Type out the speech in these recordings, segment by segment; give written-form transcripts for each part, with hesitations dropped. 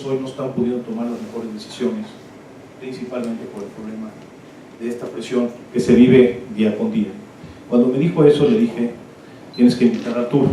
hoy no están pudiendo tomar las mejores decisiones, principalmente por el problema de esta presión que se vive día con día. Cuando me dijo eso, le dije, tienes que invitar a Arturo.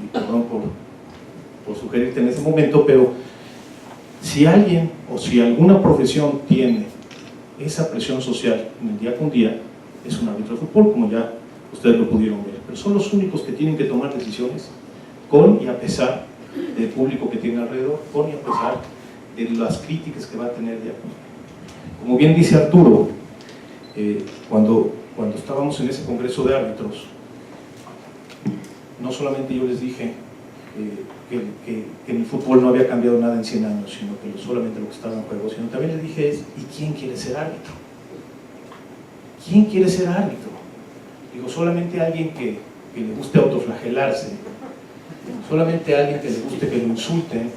Y perdón por sugerirte en ese momento, pero si alguien o si alguna profesión tiene esa presión social en el día con día, es un árbitro de fútbol, como ya ustedes lo pudieron ver. Pero son los únicos que tienen que tomar decisiones con y a pesar del público que tiene alrededor, con y a pesar de las críticas que va a tener día con día. Como bien dice Arturo, cuando estábamos en ese congreso de árbitros, no solamente yo les dije que en el fútbol no había cambiado nada en 100 años, sino que solamente lo que estaba en juego, sino también les dije ¿y quién quiere ser árbitro? ¿Quién quiere ser árbitro? Digo, solamente alguien que le guste autoflagelarse, solamente alguien que le guste que lo insulten,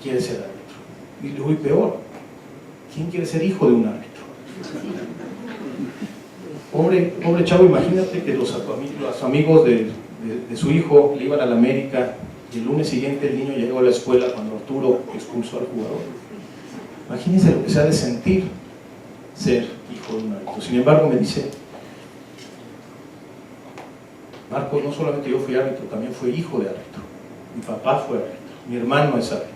quiere ser árbitro. Y luego, y peor, ¿quién quiere ser hijo de un árbitro? Pobre chavo, imagínate que los amigos de su hijo le iban a la América y el lunes siguiente el niño llegó a la escuela cuando Arturo expulsó al jugador. Imagínense lo que se ha de sentir ser hijo de un árbitro. Sin embargo, me dice, Marcos, no solamente yo fui árbitro, también fui hijo de árbitro. Mi papá fue árbitro, mi hermano es árbitro.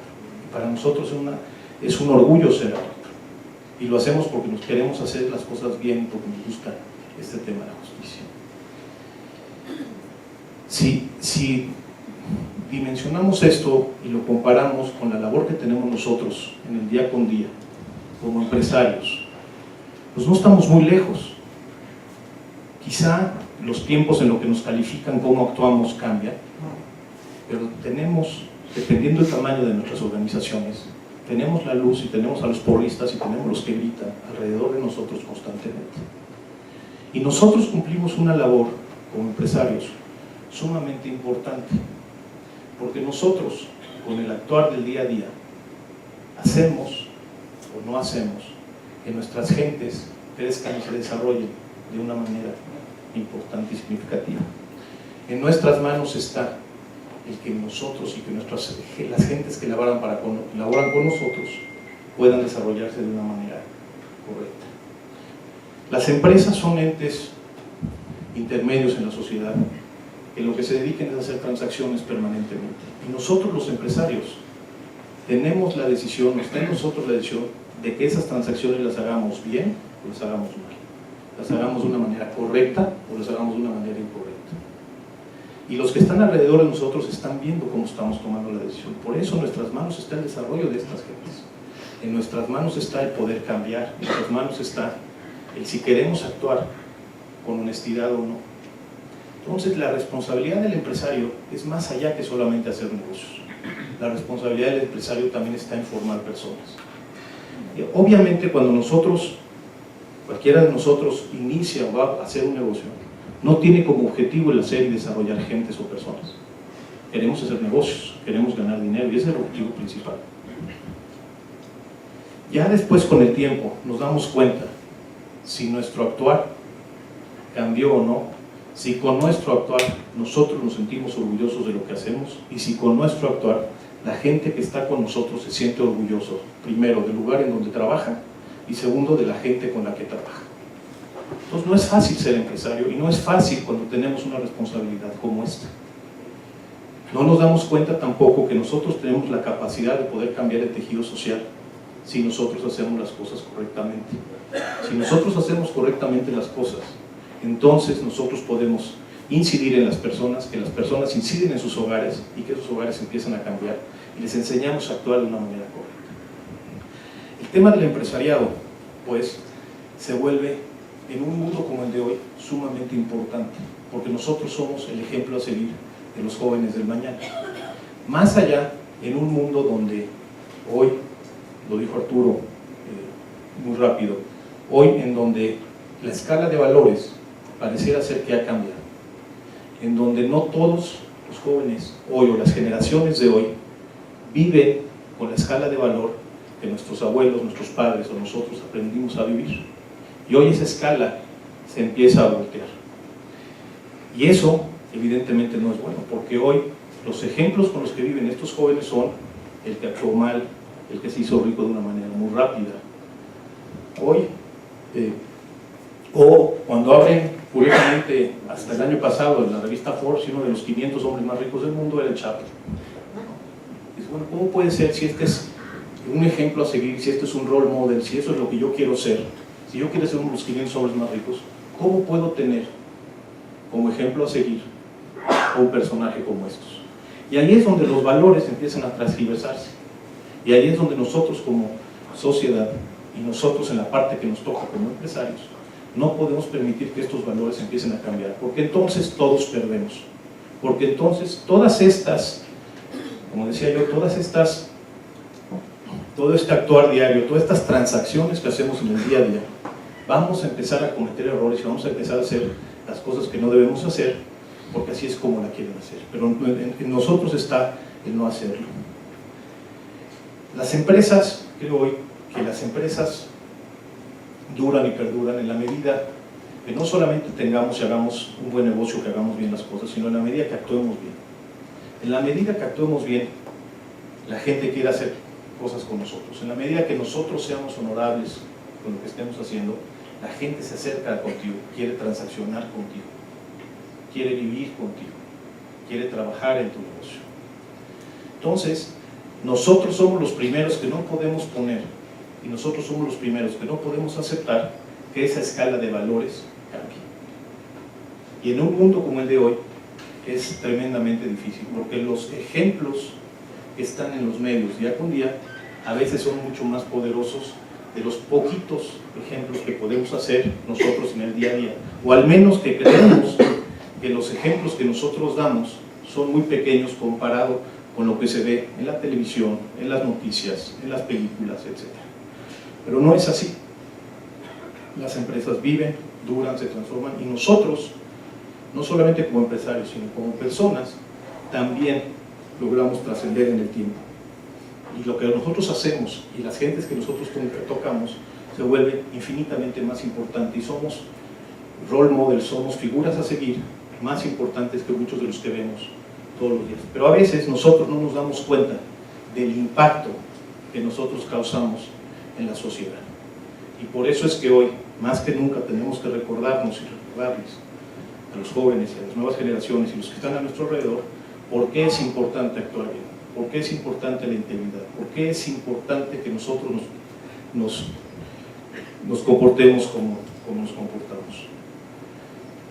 Y para nosotros es un orgullo ser árbitro. Y lo hacemos porque nos queremos hacer las cosas bien, porque nos gusta este tema de la justicia. Si dimensionamos esto y lo comparamos con la labor que tenemos nosotros en el día con día, como empresarios, pues no estamos muy lejos. Quizá los tiempos en los que nos califican cómo actuamos cambian, pero tenemos, dependiendo del tamaño de nuestras organizaciones, tenemos la luz y tenemos a los porristas y tenemos los que gritan alrededor de nosotros constantemente. Y nosotros cumplimos una labor como empresarios sumamente importante, porque nosotros, con el actuar del día a día, hacemos o no hacemos que nuestras gentes crezcan y se desarrollen de una manera importante y significativa. En nuestras manos está el que nosotros y que las gentes que laboran con nosotros puedan desarrollarse de una manera correcta. Las empresas son entes intermedios en la sociedad que lo que se dediquen es a hacer transacciones permanentemente. Y nosotros los empresarios tenemos la decisión, está en nosotros la decisión de que esas transacciones las hagamos bien o las hagamos mal. Las hagamos de una manera correcta o las hagamos de una manera incorrecta. Y los que están alrededor de nosotros están viendo cómo estamos tomando la decisión. Por eso en nuestras manos está el desarrollo de estas gentes. En nuestras manos está el poder cambiar. En nuestras manos está el si queremos actuar con honestidad o no. Entonces la responsabilidad del empresario es más allá que solamente hacer negocios. La responsabilidad del empresario también está en formar personas. Y obviamente cuando cualquiera de nosotros inicia o va a hacer un negocio, no tiene como objetivo el hacer y desarrollar gentes o personas. Queremos hacer negocios, queremos ganar dinero y ese es el objetivo principal. Ya después con el tiempo nos damos cuenta si nuestro actuar cambió o no, si con nuestro actuar nosotros nos sentimos orgullosos de lo que hacemos y si con nuestro actuar la gente que está con nosotros se siente orgulloso, primero del lugar en donde trabaja y segundo de la gente con la que trabaja. Entonces no es fácil ser empresario y no es fácil cuando tenemos una responsabilidad como esta. No nos damos cuenta tampoco que nosotros tenemos la capacidad de poder cambiar el tejido social si nosotros hacemos las cosas correctamente. Si nosotros hacemos correctamente las cosas, entonces nosotros podemos incidir en las personas, que las personas inciden en sus hogares y que esos hogares empiezan a cambiar y les enseñamos a actuar de una manera correcta. El tema del empresariado, pues, se vuelve en un mundo como el de hoy sumamente importante, porque nosotros somos el ejemplo a seguir de los jóvenes del mañana. Más allá, en un mundo donde hoy, lo dijo Arturo muy rápido, hoy en donde la escala de valores pareciera ser que ha cambiado, en donde no todos los jóvenes hoy o las generaciones de hoy viven con la escala de valor que nuestros abuelos, nuestros padres o nosotros aprendimos a vivir. Y hoy esa escala se empieza a voltear. Y eso evidentemente no es bueno, porque hoy Los ejemplos con los que viven estos jóvenes son el que actuó mal, el que se hizo rico de una manera muy rápida. Hoy, o cuando abren, curiosamente, hasta el año pasado en la revista Forbes, uno de los 500 hombres más ricos del mundo era el Chapo. Dice, bueno, ¿cómo puede ser si este es un ejemplo a seguir, si este es un role model, si eso es lo que yo quiero ser, si yo quiero ser uno de los 500 hombres más ricos, ¿cómo puedo tener como ejemplo a seguir a un personaje como estos? Y ahí es donde los valores empiezan a transgiversarse. Y ahí es donde nosotros como sociedad y nosotros en la parte que nos toca como empresarios, no podemos permitir que estos valores empiecen a cambiar, porque entonces todos perdemos. Porque entonces todas estas, como decía yo, todo este actuar diario, todas estas transacciones que hacemos en el día a día, vamos a empezar a cometer errores y vamos a empezar a hacer las cosas que no debemos hacer, porque así es como la quieren hacer. Pero en nosotros está el no hacerlo. Las empresas, creo hoy que las empresas duran y perduran en la medida que no solamente tengamos y hagamos un buen negocio, que hagamos bien las cosas, sino en la medida que actuemos bien. En la medida que actuemos bien, la gente quiere hacer cosas con nosotros. En la medida que nosotros seamos honorables con lo que estemos haciendo, la gente se acerca contigo, quiere transaccionar contigo, quiere vivir contigo, quiere trabajar en tu negocio. Entonces, nosotros somos los primeros que no podemos poner, y nosotros somos los primeros que no podemos aceptar que esa escala de valores cambie. Y en un mundo como el de hoy, es tremendamente difícil, porque los ejemplos que están en los medios día con día, a veces son mucho más poderosos de los poquitos ejemplos que podemos hacer nosotros en el día a día, o al menos que creemos que los ejemplos que nosotros damos son muy pequeños comparado con lo que se ve en la televisión, en las noticias, en las películas, etc. Pero no es así. Las empresas viven, duran, se transforman, y nosotros, no solamente como empresarios, sino como personas, también logramos trascender en el tiempo. Y lo que nosotros hacemos y las gentes que nosotros tocamos se vuelven infinitamente más importantes, y somos role models, somos figuras a seguir más importantes que muchos de los que vemos todos los días. Pero a veces nosotros no nos damos cuenta del impacto que nosotros causamos en la sociedad. Y por eso es que hoy, más que nunca, tenemos que recordarnos y recordarles a los jóvenes y a las nuevas generaciones y los que están a nuestro alrededor, por qué es importante actuar bien, por qué es importante la integridad, por qué es importante que nosotros nos comportemos como nos comportamos.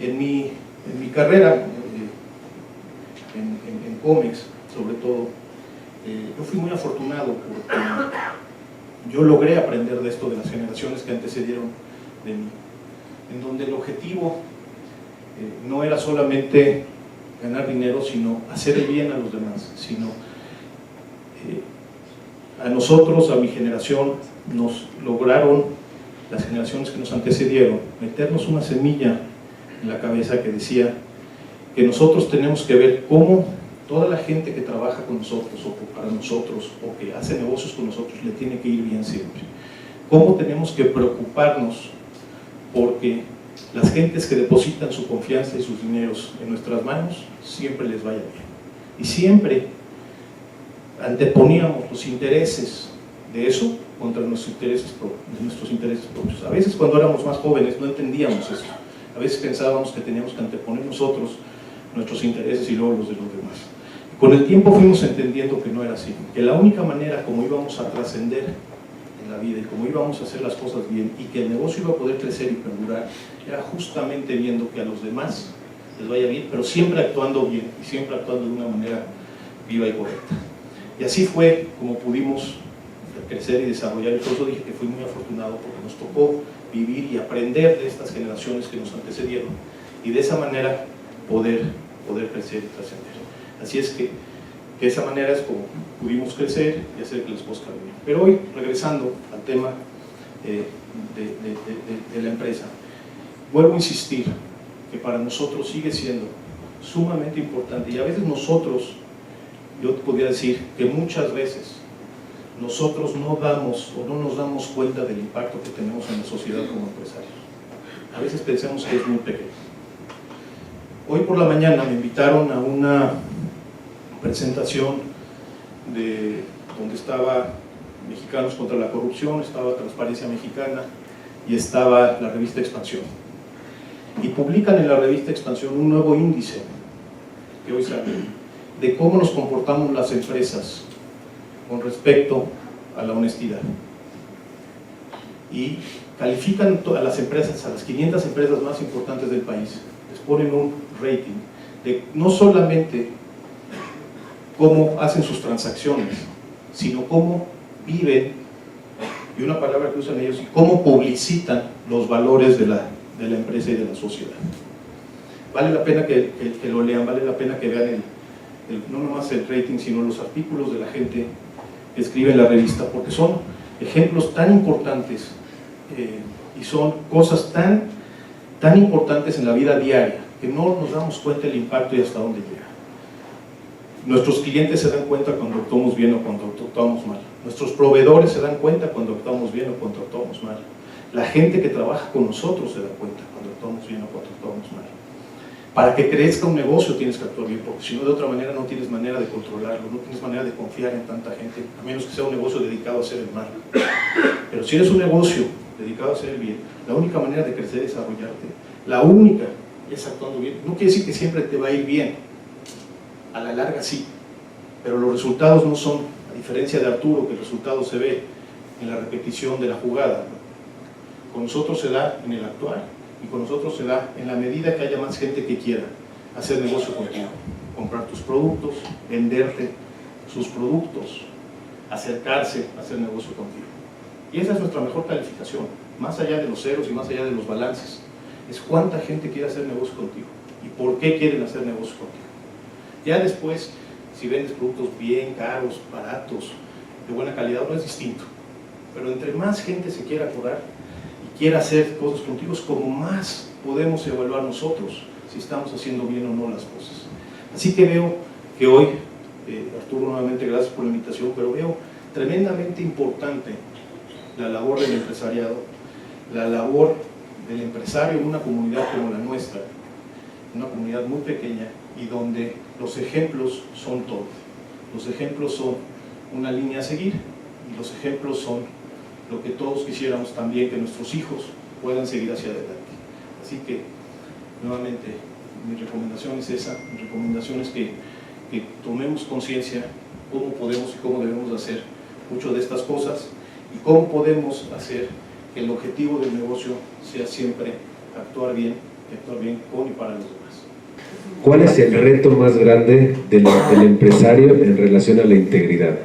En mi carrera, en Comex, sobre todo, yo fui muy afortunado porque yo logré aprender de esto de las generaciones que antecedieron de mí, en donde el objetivo no era solamente ganar dinero, sino hacer el bien a los demás, sino a nosotros, a mi generación, nos lograron, las generaciones que nos antecedieron, meternos una semilla en la cabeza que decía que nosotros tenemos que ver cómo toda la gente que trabaja con nosotros o para nosotros o que hace negocios con nosotros le tiene que ir bien siempre. Cómo tenemos que preocuparnos porque las gentes que depositan su confianza y sus dineros en nuestras manos siempre les vaya bien. Y siempre anteponíamos los intereses de eso contra nuestros intereses propios. A veces cuando éramos más jóvenes no entendíamos eso. A veces pensábamos que teníamos que anteponer nosotros nuestros intereses y luego los de los demás. Y con el tiempo fuimos entendiendo que no era así, que la única manera como íbamos a trascender en la vida y como íbamos a hacer las cosas bien y que el negocio iba a poder crecer y perdurar era justamente viendo que a los demás les vaya bien, pero siempre actuando bien y siempre actuando de una manera viva y correcta. Y así fue como pudimos crecer y desarrollar, y por eso dije que fui muy afortunado porque nos tocó vivir y aprender de estas generaciones que nos antecedieron y de esa manera poder crecer y trascender. Así es que de esa manera es como pudimos crecer y hacer que las cosas cambien. Pero hoy, regresando al tema de la empresa, vuelvo a insistir que para nosotros sigue siendo sumamente importante, y a veces nosotros, yo podría decir que muchas veces nosotros no damos o no nos damos cuenta del impacto que tenemos en la sociedad como empresarios. A veces pensamos que es muy pequeño. Hoy por la mañana me invitaron a una presentación de donde estaba Mexicanos contra la Corrupción, estaba Transparencia Mexicana y estaba la revista Expansión. Y publican en la revista Expansión un nuevo índice que hoy sale de cómo nos comportamos las empresas con respecto a la honestidad. Y califican a las empresas, a las 500 empresas más importantes del país, les ponen un rating de no solamente cómo hacen sus transacciones, sino cómo viven, y una palabra que usan ellos, y cómo publicitan los valores de la empresa y de la sociedad. Vale la pena que lo lean, vale la pena que vean no nomás el rating, sino los artículos de la gente que escribe en la revista, porque son ejemplos tan importantes y son cosas tan importantes en la vida diaria que no nos damos cuenta del impacto y hasta dónde llega. Nuestros clientes se dan cuenta cuando actuamos bien o cuando actuamos mal. Nuestros proveedores se dan cuenta cuando actuamos bien o cuando actuamos mal. La gente que trabaja con nosotros se da cuenta cuando actuamos bien o cuando actuamos mal. Para que crezca un negocio tienes que actuar bien, porque si no, de otra manera no tienes manera de controlarlo, no tienes manera de confiar en tanta gente, a menos que sea un negocio dedicado a hacer el mal. Pero si eres un negocio dedicado a hacer el bien, la única manera de crecer y desarrollarte, la única es actuando bien. No quiere decir que siempre te va a ir bien, a la larga sí, pero los resultados no son, a diferencia de Arturo, que el resultado se ve en la repetición de la jugada, ¿no? Con nosotros se da en el actuar, y con nosotros se da en la medida que haya más gente que quiera hacer negocio contigo, comprar tus productos, venderte sus productos, acercarse a hacer negocio contigo. Y esa es nuestra mejor calificación, más allá de los ceros y más allá de los balances, es cuánta gente quiere hacer negocio contigo y por qué quieren hacer negocio contigo. Ya después, si vendes productos bien caros, baratos, de buena calidad, no es distinto, pero entre más gente se quiera curar y quiera hacer cosas contigo, es como más podemos evaluar nosotros si estamos haciendo bien o no las cosas. Así que veo que hoy, Arturo, nuevamente gracias por la invitación, pero veo tremendamente importante la labor del empresariado, la labor del empresario en una comunidad como la nuestra, una comunidad muy pequeña y donde los ejemplos son todo. Los ejemplos son una línea a seguir y los ejemplos son lo que todos quisiéramos también que nuestros hijos puedan seguir hacia adelante. Así que, nuevamente, mi recomendación es esa, mi recomendación es que tomemos conciencia cómo podemos y cómo debemos hacer muchas de estas cosas y cómo podemos hacer que el objetivo del negocio sea siempre actuar bien con y para los demás. ¿Cuál es el reto más grande del empresario en relación a la integridad?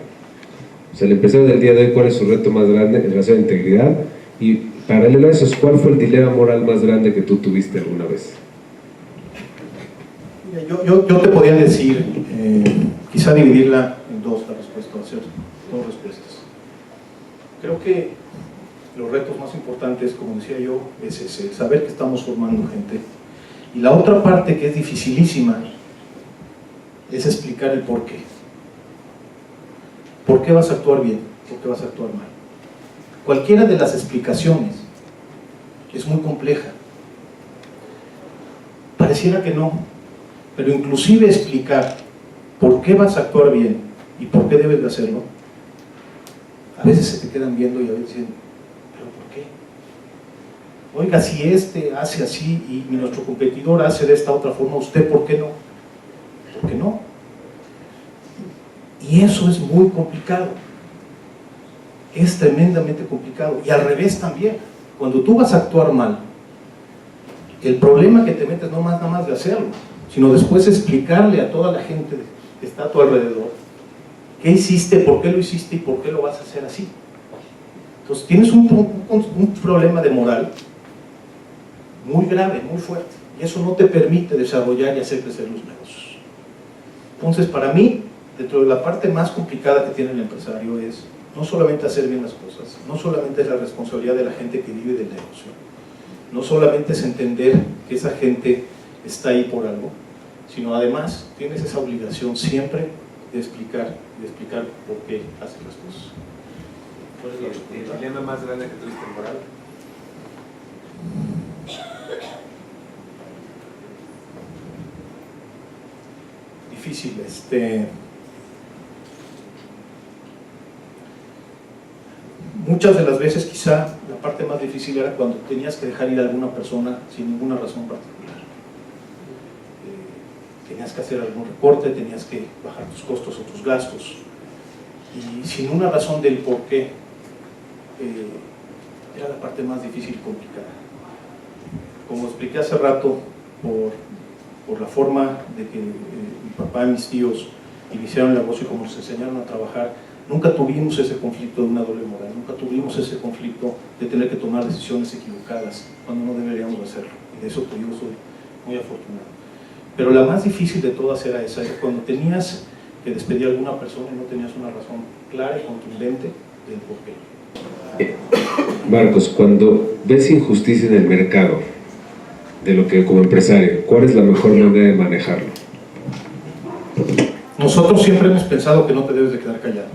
O sea, el empresario del día de hoy, ¿cuál es su reto más grande en relación a la integridad? Y paralelo a eso, ¿cuál fue el dilema moral más grande que tú tuviste alguna vez? Yo te podría decir, quizá dividirla en dos, la respuesta, hacer dos respuestas. Creo que los retos más importantes, como decía yo, es ese, saber que estamos formando gente. Y la otra parte que es dificilísima es explicar el por qué. ¿Por qué vas a actuar bien? ¿Por qué vas a actuar mal? Cualquiera de las explicaciones es muy compleja. Pareciera que no, pero inclusive explicar por qué vas a actuar bien y por qué debes de hacerlo, a veces se te quedan viendo y a veces dicen, ¿pero por qué? Oiga, si este hace así y nuestro competidor hace de esta otra forma, ¿usted por qué no? ¿Por qué no? Y eso es muy complicado. Es tremendamente complicado. Y al revés también. Cuando tú vas a actuar mal, el problema que te metes no más nada más de hacerlo, sino después explicarle a toda la gente que está a tu alrededor qué hiciste, por qué lo hiciste y por qué lo vas a hacer así. Entonces tienes un problema de moral muy grave, muy fuerte, y eso no te permite desarrollar y hacer crecer los negocios. Entonces, para mí, dentro de la parte más complicada que tiene el empresario es no solamente hacer bien las cosas, no solamente es la responsabilidad de la gente que vive del negocio, no solamente es entender que esa gente está ahí por algo, sino además tienes esa obligación siempre de explicar por qué haces las cosas. ¿Cuál es la respuesta? ¿El dilema más grande que tuviste moral? Difícil. muchas de las veces quizá la parte más difícil era cuando tenías que dejar ir a alguna persona sin ninguna razón particular. Tenías que hacer algún recorte, tenías que bajar tus costos o tus gastos, y sin una razón del por qué, era la parte más difícil y complicada. Como expliqué hace rato, por la forma de que mi papá y mis tíos iniciaron el negocio y como nos enseñaron a trabajar, nunca tuvimos ese conflicto de una doble moral, nunca tuvimos ese conflicto de tener que tomar decisiones equivocadas cuando no deberíamos hacerlo, y de eso yo soy muy afortunado. Pero la más difícil de todas era esa, era cuando tenías que despedir a alguna persona y no tenías una razón clara y contundente del por qué. Marcos, cuando ves injusticia en el mercado, de lo que como empresario, ¿cuál es la mejor manera de manejarlo? Nosotros siempre hemos pensado que no te debes de quedar callado,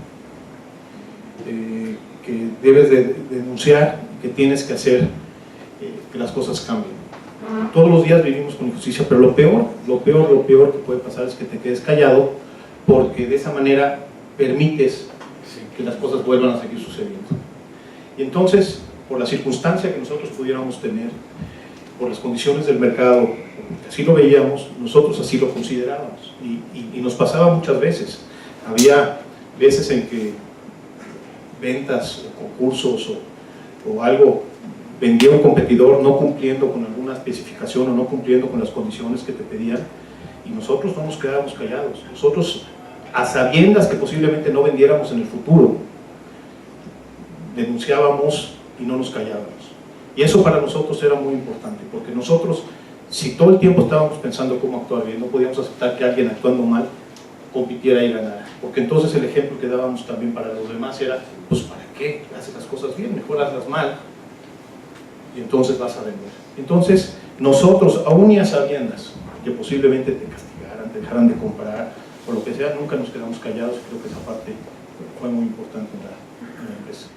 que debes de denunciar, que tienes que hacer que las cosas cambien. Todos los días vivimos con injusticia, pero lo peor que puede pasar es que te quedes callado, porque de esa manera permites que las cosas vuelvan a seguir sucediendo. Y entonces, por la circunstancia que nosotros pudiéramos tener, por las condiciones del mercado, así lo veíamos, nosotros así lo considerábamos, y nos pasaba muchas veces. Había veces en que ventas o concursos o algo vendía un competidor no cumpliendo con alguna especificación o no cumpliendo con las condiciones que te pedían, y nosotros no nos quedábamos callados. Nosotros, a sabiendas que posiblemente no vendiéramos en el futuro, denunciábamos y no nos callábamos. Y eso para nosotros era muy importante, porque nosotros, si todo el tiempo estábamos pensando cómo actuar bien, no podíamos aceptar que alguien actuando mal compitiera y ganara, porque entonces el ejemplo que dábamos también para los demás era, pues ¿para qué haces las cosas bien? Mejor hazlas mal y entonces vas a vender. Entonces nosotros, aún y a sabiendas que posiblemente te castigaran, te dejaran de comprar o lo que sea, nunca nos quedamos callados. Creo que esa parte fue muy importante en la empresa.